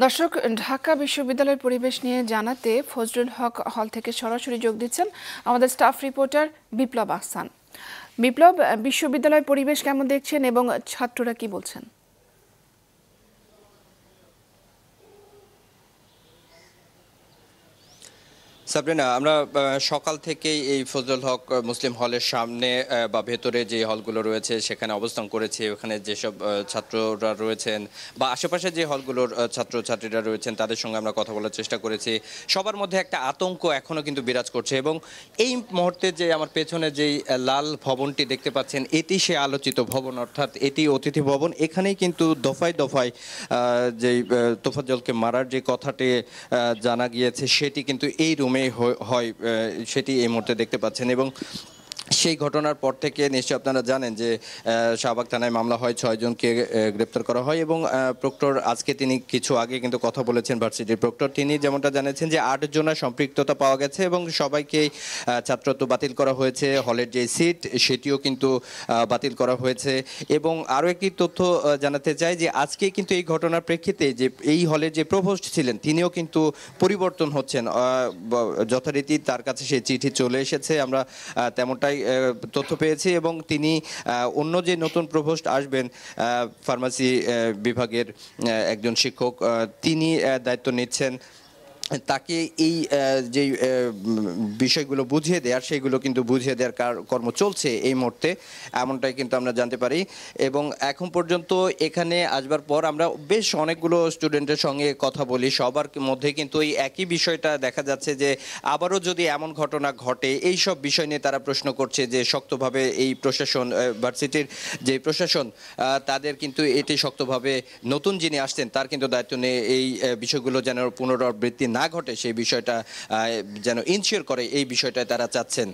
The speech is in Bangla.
দর্শক, ঢাকা বিশ্ববিদ্যালয়ের পরিবেশ নিয়ে জানাতে ফজলুল হক হল থেকে সরাসরি যোগ দিচ্ছেন আমাদের স্টাফ রিপোর্টার বিপ্লব আহসান। বিপ্লব, বিশ্ববিদ্যালয়ের পরিবেশ কেমন দেখছেন এবং ছাত্ররা কি বলছেন? সাবরিনা, আমরা সকাল থেকেই এই ফজলুল হক মুসলিম হলের সামনে বা ভেতরে যে হলগুলো রয়েছে সেখানে অবস্থান করেছি। ওখানে যেসব ছাত্ররা রয়েছেন বা আশেপাশে যে হলগুলোর ছাত্রছাত্রীরা রয়েছেন তাদের সঙ্গে আমরা কথা বলার চেষ্টা করেছি। সবার মধ্যে একটা আতঙ্ক এখনও কিন্তু বিরাজ করছে এবং এই মুহূর্তে যে আমার পেছনে যেই লাল ভবনটি দেখতে পাচ্ছেন এটি সে আলোচিত ভবন, অর্থাৎ এটি অতিথি ভবন। এখানেই কিন্তু দফায় দফায় যেই তোফাজ্জলকে মারার যে কথাটি জানা গিয়েছে সেটি কিন্তু এই রুমে হয়, সেটি এই মুহূর্তে দেখতে পাচ্ছেন। এবং সেই ঘটনার পর থেকে নিশ্চয়ই আপনারা জানেন যে শাহবাগ থানায় মামলা হয়, 6 জনকে গ্রেপ্তার করা হয় এবং প্রক্টর আজকে তিনি কিছু আগে কিন্তু কথা বলেছেন, ভার্সিটির প্রক্টর তিনি যেমনটা জানিয়েছেন যে 8 জনের সম্পৃক্ততা পাওয়া গেছে এবং সবাইকেই ছাত্রত্ব বাতিল করা হয়েছে। হলের যে সিট সেটিও কিন্তু বাতিল করা হয়েছে। এবং আরও একটি তথ্য জানাতে চাই যে আজকে কিন্তু এই ঘটনার প্রেক্ষিতে যে এই হলের যে প্রভোস্ট ছিলেন তিনিও কিন্তু পরিবর্তন হচ্ছেন, যথারীতি তার কাছে সেই চিঠি চলে এসেছে, আমরা তেমনটাই তথ্য পেয়েছি। এবং তিনি অন্য যে নতুন প্রভোস্ট আসবেন ফার্মাসি বিভাগের একজন শিক্ষক, তিনি দায়িত্ব নিচ্ছেন। তাকে এই যে বিষয়গুলো বুঝিয়ে দেওয়ার সেইগুলো কিন্তু বুঝিয়ে দেওয়ার কর্ম চলছে এই মুহূর্তে, এমনটাই কিন্তু আমরা জানতে পারি। এবং এখন পর্যন্ত এখানে আসবার পর আমরা বেশ অনেকগুলো স্টুডেন্টের সঙ্গে কথা বলি, সবার মধ্যে কিন্তু এই একই বিষয়টা দেখা যাচ্ছে যে আবারও যদি এমন ঘটনা ঘটে এই সব বিষয় নিয়ে তারা প্রশ্ন করছে যে শক্তভাবে এই প্রশাসন, ভার্সিটির যে প্রশাসন, তাদের কিন্তু এটি শক্তভাবে নতুন যিনি আসছেন তার কিন্তু দায়িত্ব নিয়ে এই বিষয়গুলো যেন পুনরাবৃত্তি না ঘটে সেই বিষয়টা যেন ইনশিওর করে, এই বিষয়টায় তারা চাচ্ছেন।